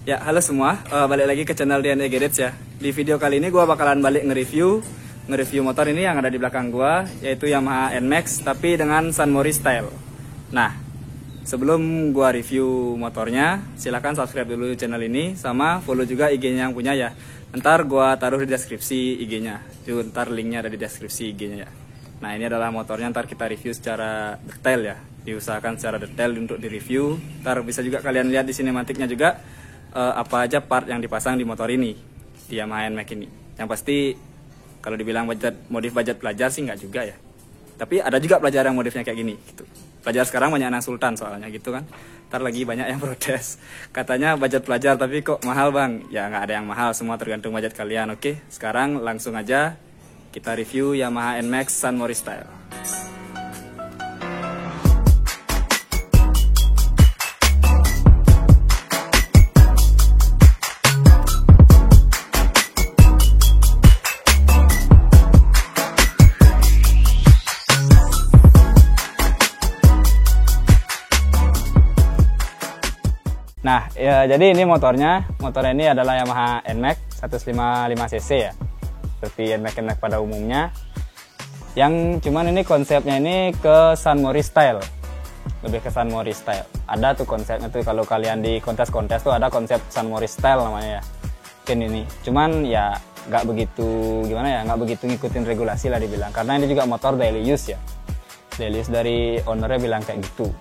Ya, halo semua, balik lagi ke channel DNA Gadgets ya. Di video kali ini gue bakalan balik nge-review motor ini yang ada di belakang gue, yaitu Yamaha NMAX tapi dengan Sunmori style. Nah, sebelum gue review motornya, silahkan subscribe dulu channel ini, sama follow juga IG-nya yang punya ya. Ntar gue taruh di deskripsi IG-nya, ntar linknya ada di deskripsi IG-nya ya. Nah, ini adalah motornya, ntar kita review secara detail ya. Diusahakan secara detail untuk direview. Ntar bisa juga kalian lihat di sinematiknya juga apa aja part yang dipasang di motor ini, di Yamaha NMAX ini. Yang pasti kalau dibilang modif budget pelajar sih nggak juga ya. Tapi ada juga pelajar yang modifnya kayak gini gitu. Pelajar sekarang banyak anak sultan soalnya gitu kan. Ntar lagi banyak yang protes. Katanya budget pelajar tapi kok mahal bang. Ya nggak ada yang mahal, semua tergantung budget kalian. Oke, sekarang langsung aja kita review Yamaha NMAX Sunmori style. Nah, ya, jadi ini motornya ini adalah Yamaha NMAX 155cc ya, seperti NMAX pada umumnya. Yang cuman ini konsepnya ini ke Sunmori style, lebih ke Sunmori style. Ada tuh konsepnya tuh, kalau kalian di kontes-kontes tuh ada konsep Sunmori style namanya ya. Mungkin ini, cuman ya nggak begitu gimana ya, nggak begitu ngikutin regulasi lah dibilang, karena ini juga motor daily use ya. Daily use dari ownernya bilang kayak gitu.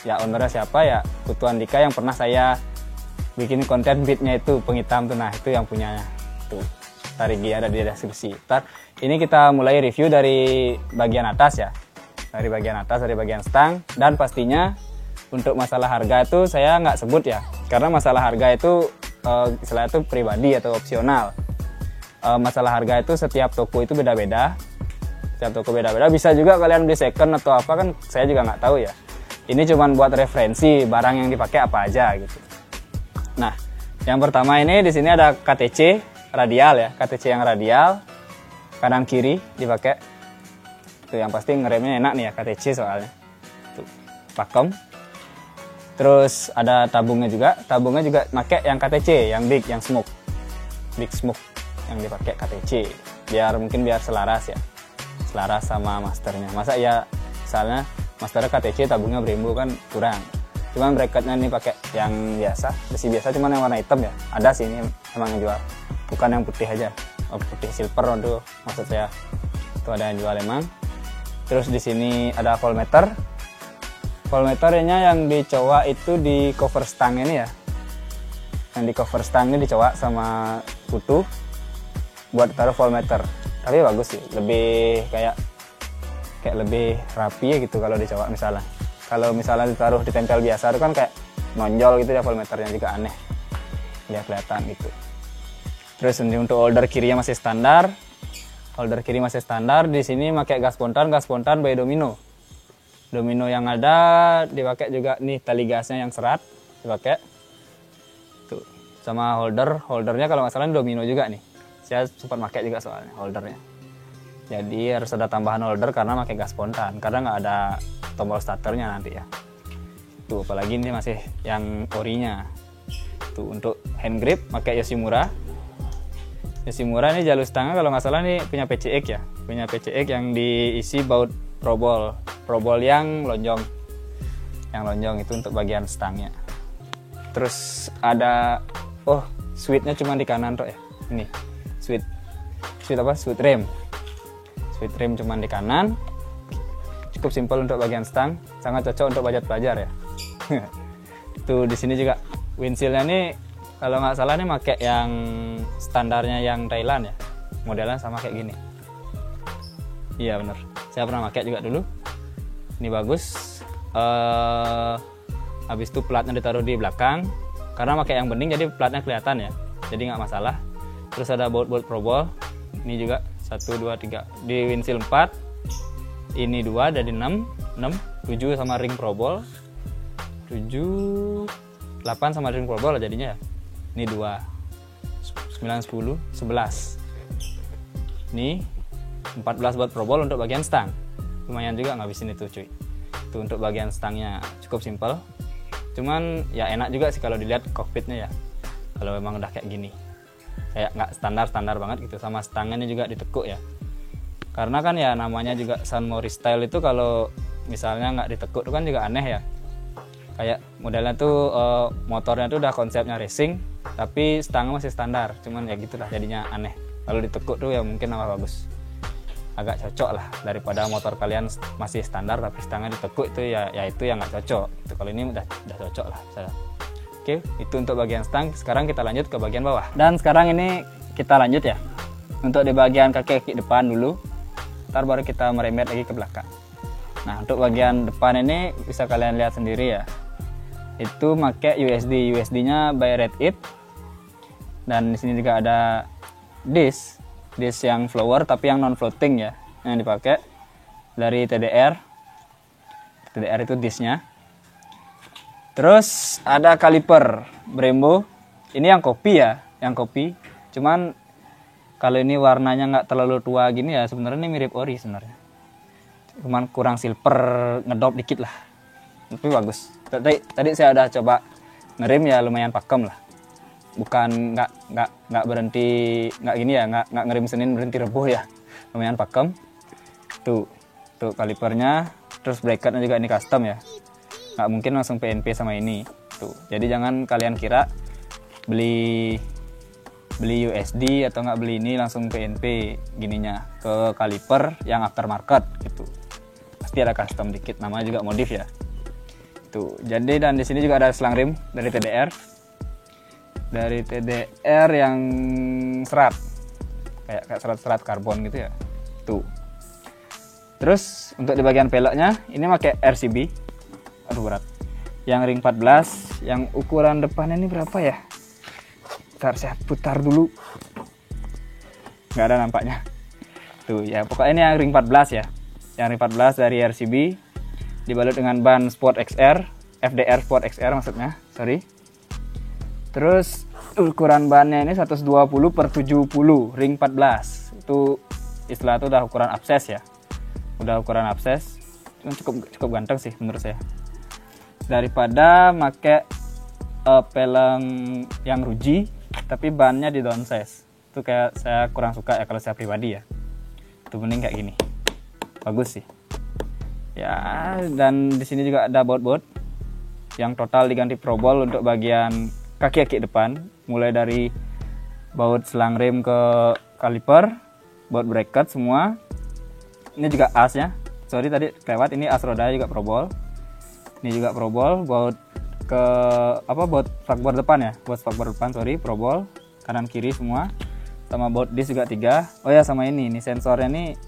Ya ownernya siapa ya, Putu Andika yang pernah saya bikin konten beatnya itu penghitam tuh, nah itu yang punyanya tuh. Tarigi ada di deskripsi. Ntar ini kita mulai review dari bagian atas ya, dari bagian atas, dari bagian stang. Dan pastinya untuk masalah harga itu saya nggak sebut ya, karena masalah harga itu istilahnya itu pribadi atau opsional. Masalah harga itu setiap toko itu beda-beda, setiap toko beda-beda. Bisa juga kalian beli second atau apa kan, saya juga nggak tahu ya. Ini cuma buat referensi barang yang dipakai apa aja gitu. Nah, yang pertama ini di sini ada KTC radial ya, KTC yang radial kanan kiri dipakai. Tuh yang pasti ngeremnya enak nih ya KTC soalnya. Tuh, pakem. Terus ada tabungnya juga pakai yang KTC, yang big, yang smoke. Big smoke yang dipakai KTC. Biar selaras ya. Selaras sama masternya. Masa ya misalnya master KTC tabungnya Brembo kan kurang. Cuman bracketnya ini pakai yang biasa, besi biasa, cuman yang warna hitam ya. Ada sih ini emang yang jual. Bukan yang putih aja. Oh, putih silver itu maksud saya. Itu ada yang jual emang. Terus di sini ada voltmeter. Voltmeternya yang dicowok itu di cover stang ini ya. Yang di cover stang ini dicowok sama Putu buat taruh voltmeter. Tapi bagus sih, lebih kayak lebih rapi ya gitu kalau dicowok misalnya. Kalau misalnya ditaruh ditempel biasa itu kan kayak nonjol gitu ya, voltmeternya juga aneh. Dia kelihatan gitu. Terus ini untuk holder kirinya masih standar. Holder kiri masih standar. Di sini pakai gas spontan by Domino. Domino yang ada dipakai juga nih, tali gasnya yang serat dipakai. Tuh. Sama holdernya kalau nggak salah Domino juga nih. Saya sempat pakai juga soalnya holdernya. Jadi harus ada tambahan holder karena pakai gas spontan, karena nggak ada tombol starternya nanti ya. Tuh, apalagi ini masih yang orinya. Tuh untuk hand grip pakai Yoshimura. Yoshimura ini jalur stangnya kalau nggak salah nih punya PCX ya, punya PCX yang diisi baut probol yang lonjong. Yang lonjong itu untuk bagian stangnya. Terus ada switchnya cuma di kanan tuh ya. Ini switch rem. Switch rem cuma di kanan. Cukup simpel untuk bagian stang, sangat cocok untuk budget pelajar ya. Tuh di sini juga windshieldnya nih kalau nggak salah nih pakai yang standarnya yang Thailand ya. Modelnya sama kayak gini. Iya bener. Saya pernah pakai juga dulu. Ini bagus. Habis itu platnya ditaruh di belakang. Karena pakai yang bening jadi platnya kelihatan ya. Jadi nggak masalah. Terus ada baut probol. Ini juga 1, 2, 3 di windshield 4, ini 2 dari 6, 7 sama ring probol, 7, 8 sama ring probol jadinya ya. Ini 2, 9, 10, 11. Ini 14 buat probol untuk bagian stang. Lumayan juga ngabisin itu cuy. Itu untuk bagian stangnya cukup simpel, cuman ya enak juga sih kalau dilihat kokpitnya ya, kalau memang udah kayak gini, kayak nggak standar banget gitu. Sama stangnya juga ditekuk ya, karena kan ya namanya juga Sunmori style itu kalau misalnya nggak ditekuk itu kan juga aneh ya. Kayak modelnya tuh motornya tuh udah konsepnya racing tapi stangnya masih standar, cuman ya gitulah jadinya aneh. Kalau ditekuk tuh ya mungkin nama bagus, agak cocok lah daripada motor kalian masih standar tapi stangnya ditekuk, itu ya itu yang nggak cocok itu. Kalau ini udah cocok lah misalnya. Oke, itu untuk bagian stang. Sekarang kita lanjut ke bagian bawah, dan sekarang ini kita lanjut ya untuk di bagian kaki depan dulu, ntar baru kita merembet lagi ke belakang. Nah, untuk bagian depan ini bisa kalian lihat sendiri ya, itu pakai USD-nya by Red It, dan di sini juga ada disc yang flower tapi yang non floating ya, yang dipakai dari TDR itu discnya. Terus ada kaliper Brembo, ini yang kopi ya, cuman kalau ini warnanya nggak terlalu tua gini ya, sebenarnya ini mirip ori sebenarnya, cuman kurang silver, ngedop dikit lah, tapi bagus. Tadi saya udah coba ngerem ya, lumayan pakem lah, bukan nggak berhenti, nggak gini ya, nggak ngerem Senin berhenti Rebo ya, lumayan pakem. Tuh kalipernya. Terus bracketnya juga ini custom ya, nggak mungkin langsung PNP sama ini tuh. Jadi jangan kalian kira beli USD atau nggak beli ini langsung PNP gininya ke kaliper yang aftermarket gitu, pasti ada custom dikit, namanya juga modif ya tuh. Jadi dan di sini juga ada selang rim dari TDR yang serat, kayak serat karbon gitu ya tuh. Terus untuk di bagian peleknya ini pakai RCB, aduh berat, yang ring 14, yang ukuran depannya ini berapa ya, ntar saya putar dulu, nggak ada nampaknya tuh ya. Pokoknya ini yang ring 14 ya, yang ring 14 dari RCB, dibalut dengan ban Sport XR, FDR Sport XR maksudnya, sorry. Terus ukuran bannya ini 120/70 ring 14, itu istilah itu udah ukuran abses ya, udah ukuran abses, cukup ganteng sih menurut saya, daripada make peleng yang ruji tapi bannya di downsize. Itu kayak saya kurang suka ya kalau saya pribadi ya, itu mending kayak gini, bagus sih ya. Dan di sini juga ada baut yang total diganti probol untuk bagian kaki depan, mulai dari baut selang rem ke kaliper, baut bracket semua. Ini juga asnya, sorry tadi kelewat, ini as roda juga probol, ini juga probol. Baut ke baut spakbor depan ya, baut spakbor depan sorry, probol kanan kiri semua, sama baut disc juga 3. Oh ya, sama ini sensornya nih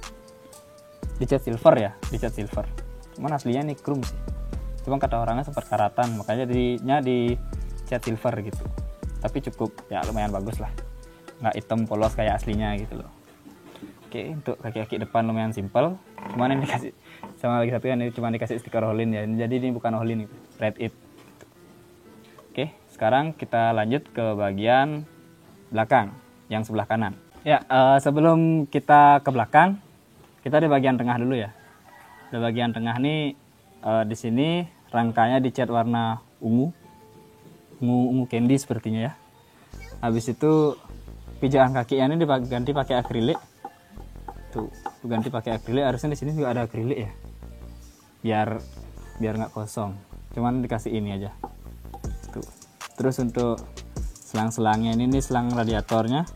dicat silver ya, cuman aslinya nih chrome sih, cuma kata orangnya sempat karatan makanya jadinya dicat silver gitu, tapi cukup ya, lumayan bagus lah, nggak hitam polos kayak aslinya gitu loh. Oke, untuk kaki depan lumayan simpel, cuman ini dikasih sama lagi satu yang ini cuma dikasih stiker Holin ya, jadi ini bukan Holin, Red It. Oke, sekarang kita lanjut ke bagian belakang yang sebelah kanan ya. Sebelum kita ke belakang, kita di bagian tengah dulu ya. Di bagian tengah nih, di sini rangkanya dicat warna ungu candy sepertinya ya. Habis itu pijakan kakinya ini diganti pakai akrilik. Tuh, ganti pakai akrilik. Harusnya di sini juga ada akrilik ya, biar nggak kosong, cuman dikasih ini aja tuh. Terus untuk selang-selangnya ini selang radiatornya,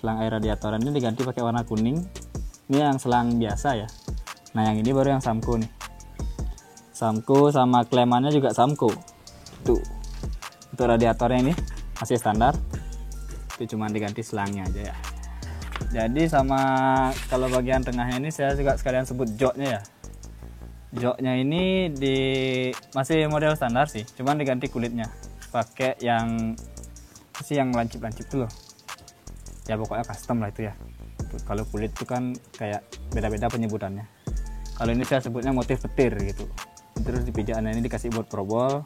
selang air radiator ini diganti pakai warna kuning. Ini yang selang biasa ya. Nah, yang ini baru yang Samco nih, Samco, sama klemannya juga Samco tuh. Untuk radiatornya ini masih standar, itu cuma diganti selangnya aja ya. Jadi sama kalau bagian tengahnya ini saya juga sekalian sebut joknya ya. Joknya ini masih model standar sih, cuman diganti kulitnya pakai yang lancip-lancip tuh loh. Ya pokoknya custom lah itu ya. Kalau kulit itu kan kayak beda-beda penyebutannya. Kalau ini saya sebutnya motif petir gitu. Terus di pijakannya ini dikasih buat probol.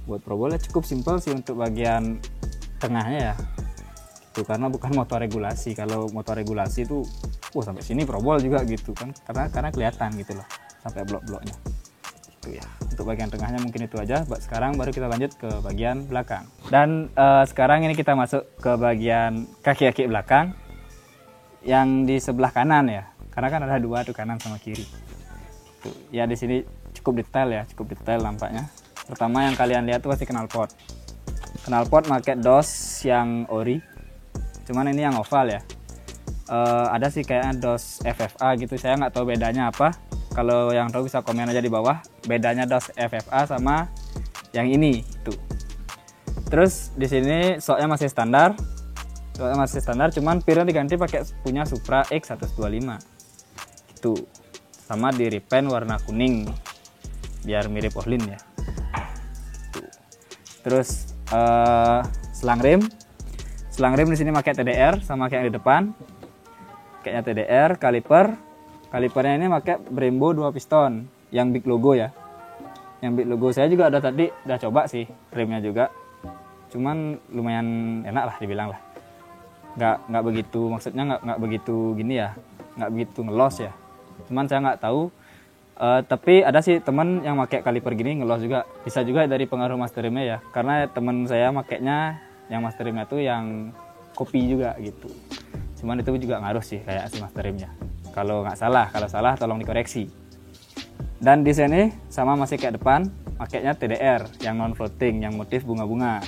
Buat probolnya cukup simpel sih untuk bagian tengahnya ya. Tuh, karena bukan motor regulasi. Kalau motor regulasi itu sampai sini probol juga gitu kan, karena kelihatan gitu loh sampai blok-bloknya itu ya. Untuk untuk bagian tengahnya mungkin itu aja. Sekarang baru kita lanjut ke bagian belakang. Dan sekarang ini kita masuk ke bagian kaki-kaki belakang yang di sebelah kanan ya. Karena kan ada dua tuh, kanan sama kiri. Tuh, ya di sini cukup detail ya, cukup detail nampaknya. Pertama yang kalian lihat tuh pasti knalpot. Knalpot pakai dos yang ori. Cuman ini yang oval ya. Ada sih kayaknya dos FFA gitu. Saya nggak tahu bedanya apa. Kalau yang tahu bisa komen aja di bawah. Bedanya dos FFA sama yang ini tuh. Terus di sini shocknya masih standar. Shocknya masih standar, cuman pirnya diganti pakai punya Supra X125. Gitu. Sama di repaint warna kuning biar mirip Orlin ya. Tuh. Terus selang rim di sini pakai TDR sama kayak yang di depan. Kayaknya TDR, kalipernya ini pakai Brembo 2 piston yang big logo ya. Yang big logo saya juga udah coba sih remnya juga. Cuman lumayan enak lah dibilang lah. Nggak begitu, maksudnya nggak begitu gini ya, nggak begitu ngelos ya. Cuman saya nggak tahu. Tapi ada sih teman yang pakai kaliper gini ngelos juga. Bisa juga dari pengaruh master remnya ya. Karena teman saya makainya yang master remnya tuh yang kopi juga gitu. Cuman itu juga ngaruh sih kayak si master remnya. Kalau nggak salah, kalau salah tolong dikoreksi. Dan di sini sama masih kayak depan, makainya TDR yang non floating, yang motif bunga-bunga.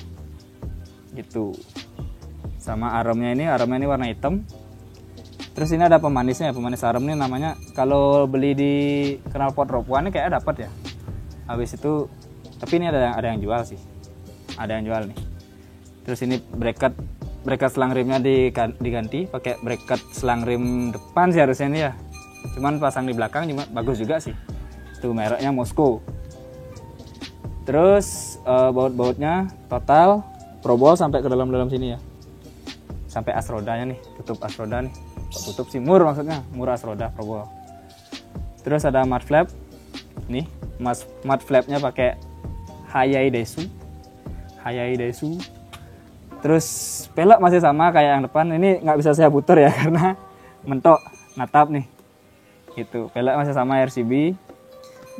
Gitu. Sama aromnya ini warna hitam. Terus ini ada pemanisnya, pemanis arom ini namanya, kalau beli di knalpot Ropuan ini kayaknya dapat ya. Habis itu, tapi ini ada yang jual sih. Ada yang jual nih. Terus ini bracket selang rimnya diganti pakai bracket selang rim depan sih harusnya ini ya. Cuman pasang di belakang cuma bagus juga sih. Itu mereknya Moskow. Terus baut-bautnya total probol sampai ke dalam sini ya. Sampai as rodanya nih, tutup as roda nih. Tutup sih mur maksudnya, mur as roda probol. Terus ada mud flap. Nih, mud flapnya pakai Hayai Daisu. Terus pelek masih sama kayak yang depan. Ini nggak bisa saya putar ya karena mentok natap nih. Gitu. Pelek masih sama RCB.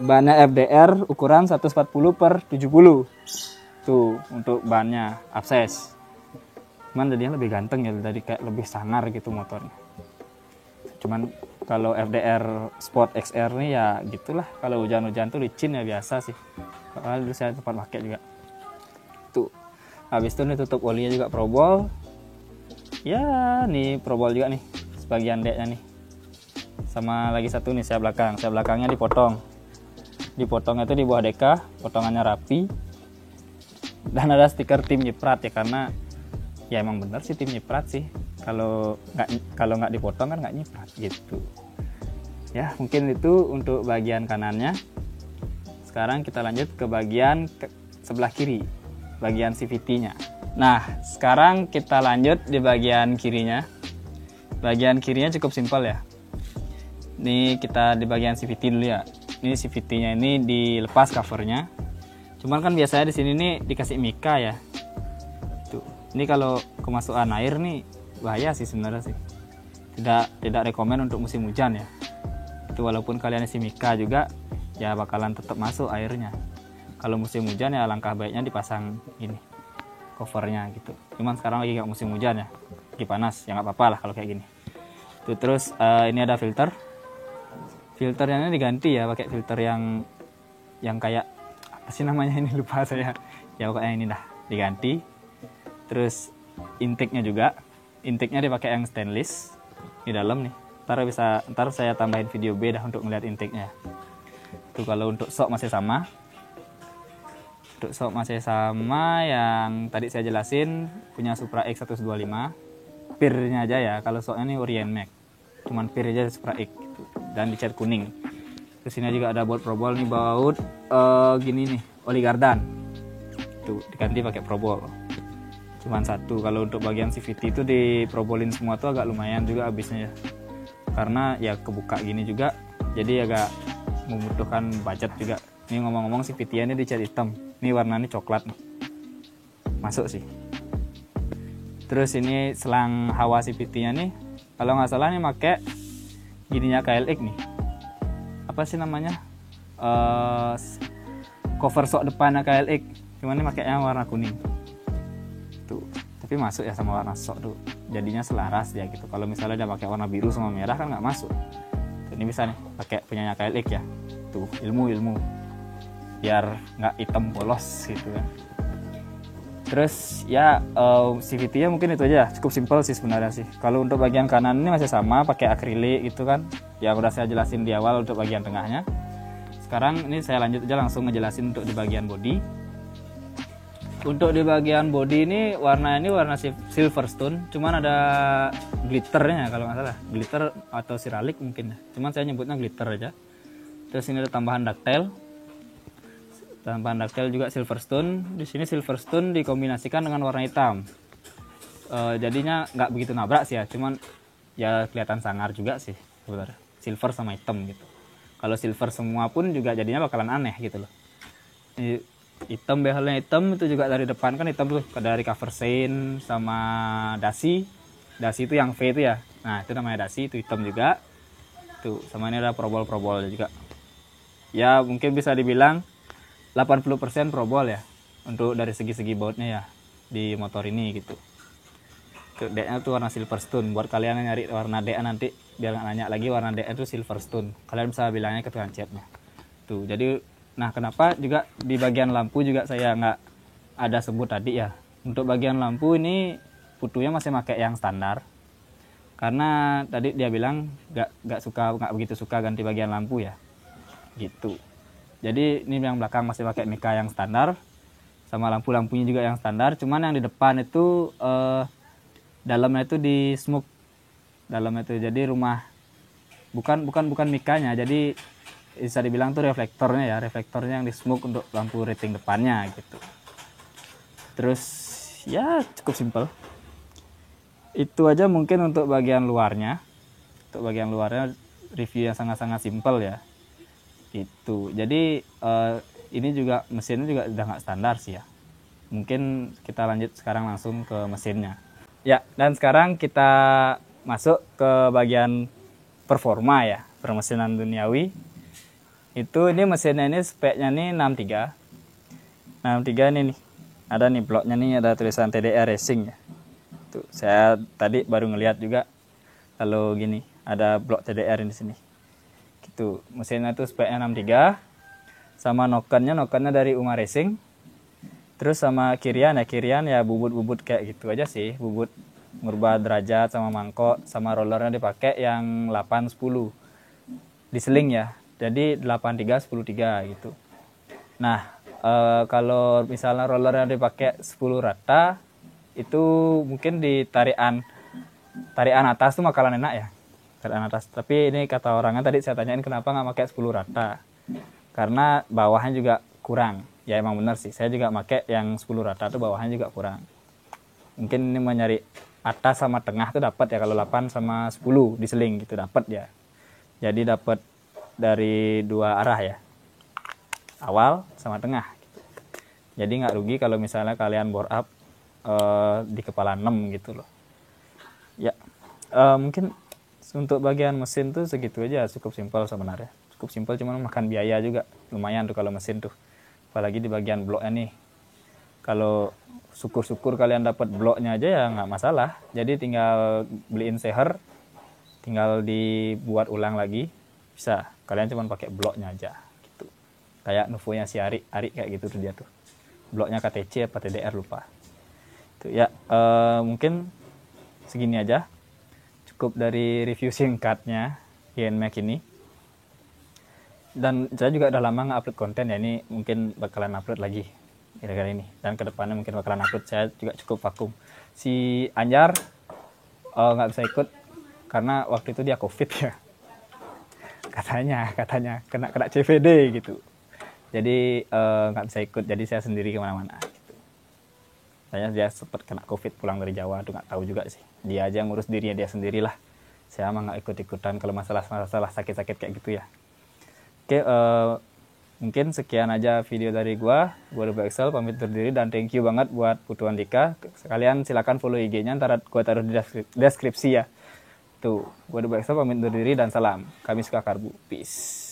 Bannya FDR ukuran 140/70. Tuh untuk bannya Abses. Cuman jadinya lebih ganteng ya, dari kayak lebih sangar gitu motornya. Cuman kalau FDR Sport XR nih ya gitulah. Kalau hujan-hujan tuh licin ya biasa sih. Kalau dulu saya sempat pakai juga. Tuh. Habis itu nih tutup olinya juga probol. Ya, nih probol juga nih sebagian deknya nih. Sama lagi satu nih saya belakang. Saya belakangnya dipotong. Dipotongnya itu di bawah deka, potongannya rapi. Dan ada stiker tim Nyiprat ya, karena ya emang bener sih tim Nyiprat sih. Kalau nggak dipotong kan nggak nyiprat gitu. Ya, mungkin itu untuk bagian kanannya. Sekarang kita lanjut ke bagian sebelah kiri. Bagian CVT-nya. Nah, sekarang kita lanjut di bagian kirinya. Bagian kirinya cukup simpel ya. Ini kita di bagian CVT dulu ya. Ini CVT-nya ini dilepas covernya. Cuman kan biasanya di sini nih dikasih mika ya. Tuh. Ini kalau kemasukan air nih bahaya sih sebenarnya sih. Tidak rekomen untuk musim hujan ya. Itu walaupun kalian isi mika juga ya bakalan tetap masuk airnya. Kalau musim hujan ya langkah baiknya dipasang ini covernya gitu. Cuman sekarang lagi nggak musim hujan ya, lagi panas ya nggak apa-apa lah kalau kayak gini. Tuh, terus ini ada filternya ini diganti ya, pakai filter yang kayak apa sih namanya ini lupa saya. Ya pokoknya ini dah diganti. Terus intake-nya dipakai yang stainless di dalam nih. Ntar saya tambahin video B dah untuk melihat intake-nya. Tuh kalau untuk shock masih sama. Untuk shock masih sama yang tadi saya jelasin, punya Supra X125. Pirnya aja ya, kalau shocknya ini Orient Max. Cuman pir aja Supra X gitu. Dan dicat kuning. Terus ini juga ada baut probol nih, baut gini nih, oli gardan. Tuh diganti pakai probol. Cuman satu. Kalau untuk bagian CVT itu diprobolin semua tuh agak lumayan juga habisnya ya. Karena ya kebuka gini juga, jadi agak membutuhkan budget juga. Ini ngomong-ngomong CVT ini dicat hitam. Ini warnanya coklat nih. Masuk sih. Terus ini selang hawa CVT-nya nih, kalau nggak salah nih pakai gininya KLX nih. Apa sih namanya? cover sok depannya KLX, cuman ini pakainya warna kuning tuh, tapi masuk ya sama warna sok tuh, jadinya selaras ya gitu. Kalau misalnya dia pakai warna biru sama merah kan nggak masuk tuh, ini bisa nih pakai punyanya KLX ya tuh, ilmu biar nggak hitam polos gitu kan. Terus ya CVT-nya mungkin itu aja, cukup simpel sih sebenarnya sih. Kalau untuk bagian kanan ini masih sama pakai akrilik gitu kan, yang udah saya jelasin di awal untuk bagian tengahnya. Sekarang ini saya lanjut aja langsung ngejelasin untuk di bagian body. Untuk di bagian body ini warna Silverstone, cuman ada glitternya kalau nggak salah, glitter atau ceramic mungkin ya. Cuman saya nyebutnya glitter aja. Terus ini ada tambahan ductile juga Silverstone. Di sini Silverstone dikombinasikan dengan warna hitam. Jadinya nggak begitu nabrak sih ya, cuman ya kelihatan sangar juga sih sebenarnya. Silver sama hitam gitu. Kalau silver semua pun juga jadinya bakalan aneh gitu loh. Ini hitam, behelnya hitam, itu juga dari depan kan hitam tuh, dari cover sein sama dasi itu yang V itu ya. Nah itu namanya dasi, itu hitam juga tuh, sama ini ada probol juga ya, mungkin bisa dibilang 80% probol ya untuk dari segi bautnya ya di motor ini gitu. D-nya tuh warna Silverstone. Buat kalian yang nyari warna D nanti biar nggak nanya lagi, warna D itu Silverstone. Kalian bisa bilangnya ke tukang catnya. Tuh, jadi nah kenapa juga di bagian lampu juga saya nggak ada sebut tadi ya. Untuk bagian lampu ini putunya masih pakai yang standar. Karena tadi dia bilang nggak begitu suka ganti bagian lampu ya. Gitu. Jadi ini yang belakang masih pakai Mika yang standar. Sama lampu-lampunya juga yang standar. Cuman yang di depan itu dalamnya itu di smoke, dalamnya itu jadi rumah bukan Mikanya, jadi bisa dibilang tuh reflektornya yang di smoke untuk lampu rating depannya gitu. Terus ya cukup simpel itu aja mungkin untuk bagian luarnya. Untuk bagian luarnya review yang sangat simpel ya gitu. Jadi ini juga mesinnya juga udah nggak standar sih ya. Mungkin kita lanjut sekarang langsung ke mesinnya. Ya, dan sekarang kita masuk ke bagian performa ya, permesinan duniawi. Ini mesinnya ini speknya nih 63. 63 ini nih. Ada nih bloknya nih, ada tulisan TDR Racing ya. Tuh, saya tadi baru ngelihat juga kalau gini, ada blok TDR di sini. Gitu. Mesinnya tuh speknya 63. Sama nokennya dari Uma Racing. Terus sama kirian ya bubut kayak gitu aja sih, bubut merubah derajat sama mangkok, sama rollernya dipakai yang 810 diseling ya, jadi 83 10 3 gitu. Nah kalau misalnya rollernya dipakai 10 rata itu mungkin di tarian atas tuh bakalan enak ya, tarian atas. Tapi ini kata orangnya tadi saya tanyain kenapa nggak pakai 10 rata, karena bawahnya juga kurang. Ya emang benar sih, saya juga pakai yang 10 rata tuh bawahnya juga kurang. Mungkin ini mau nyari atas sama tengah tuh dapat ya, kalau 8 sama 10 diseling gitu dapat ya. Jadi dapat dari dua arah ya, awal sama tengah gitu. Jadi nggak rugi kalau misalnya kalian bore up di kepala 6 gitu loh ya. Mungkin untuk bagian mesin tuh segitu aja, cukup simpel sebenarnya, cukup simpel, cuman makan biaya juga lumayan tuh kalau mesin tuh. Apalagi di bagian bloknya nih, kalau syukur-syukur kalian dapat bloknya aja ya nggak masalah. Jadi tinggal beliin seher, tinggal dibuat ulang lagi bisa. Kalian cuma pakai bloknya aja gitu. Kayak Nuvo-nya si Ari kayak gitu tuh dia tuh. Bloknya KTC apa TDR lupa. Itu ya mungkin segini aja. Cukup dari review singkatnya NMAX ini. Dan saya juga udah lama nge-upload konten ya, ini mungkin bakalan upload lagi kira-kira ini, dan kedepannya mungkin bakalan upload. Saya juga cukup vakum. Si Anjar nggak bisa ikut karena waktu itu dia COVID ya, katanya kena CVD gitu, jadi nggak bisa ikut, jadi saya sendiri kemana-mana gitu. Dia sempat kena COVID pulang dari Jawa tuh, nggak tahu juga sih, dia aja ngurus dirinya dia sendirilah. Saya mah nggak ikut-ikutan kalau masalah sakit-sakit kayak gitu ya. Oke, mungkin sekian aja video dari gua Double Excel pamit undur diri, dan thank you banget buat Putu Andika. Sekalian silakan follow IG-nya, ntar gua taruh di deskripsi ya. Tuh, gua Double Excel pamit undur diri dan salam. Kami suka karbu. Peace.